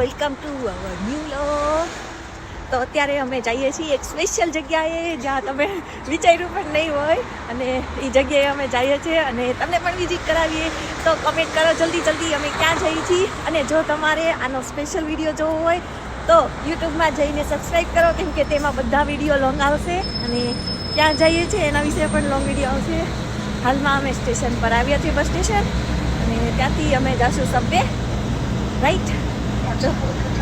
Welcome to our new vlog. તો અત્યારે અમે જઈએ છીએ એક સ્પેશિયલ જગ્યાએ જ્યાં તમે વિચાર્યું પણ નહીં હોય, અને એ જગ્યાએ અમે જઈએ છીએ અને તમને પણ વિઝિટ કરાવીએ. તો કમેન્ટ કરો જલ્દી અમે ક્યાં જઈએ છીએ. અને જો તમારે આનો સ્પેશિયલ વિડીયો જોવો હોય તો યુટ્યુબમાં જઈને સબસ્ક્રાઈબ કરો, કેમ કે તેમાં બધા વિડીયો લોંગ આવશે અને ક્યાં જઈએ છીએ એના વિશે પણ લોંગ વિડીયો આવશે. હાલમાં અમે સ્ટેશન પર આવ્યા છીએ, બસ સ્ટેશન, અને ત્યાંથી અમે જઈશું સબવે, રાઈટ. જો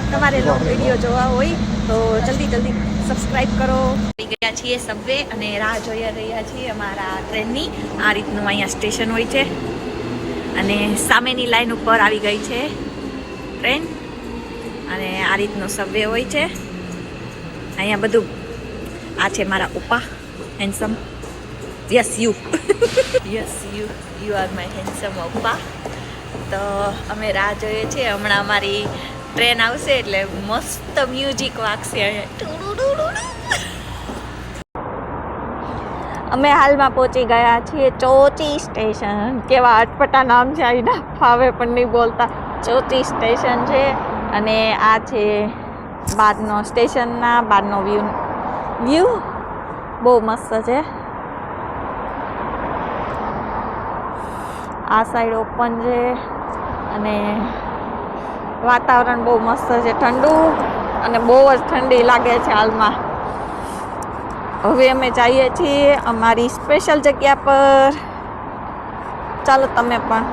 તમારે લોંગ વિડીયો જોવા હોય તો જલ્દી સબસ્ક્રાઈબ કરો. આવી ગયા છીએ સબવે અને રાહ જોઈ રહ્યા છીએ અમારા ટ્રેનની. આ રીતનું અહીંયા સ્ટેશન હોય છે અને સામેની લાઈન ઉપર આવી ગઈ છે ટ્રેન, અને આ રીતનું સબવે હોય છે અહીંયા બધું. આ છે મારા પપ્પા, handsome. Yes you you are my handsome પપ્પા. તો અમે રાહ જોઈએ છીએ, હમણાં અમારી ટ્રેન આવશે એટલે મસ્ત મ્યુઝિક વાગશે. અમે હાલમાં પહોંચી ગયા છીએ ચોચી સ્ટેશન. કેવા અટપટા નામ છે અહીંના, ફાવે પણ નહીં બોલતા. ચોચી સ્ટેશન છે અને આ છે બહારનો સ્ટેશનના બહારનો વ્યૂ બહુ મસ્ત છે. આ સાઈડ ઓપન છે અને વાતાવરણ બહુ મસ્ત છે, ઠંડુ, અને બહુ જ ઠંડી લાગે છે હાલમાં. હવે અમે જઈએ છીએ અમારી સ્પેશિયલ જગ્યા પર. ચાલો તમે પણ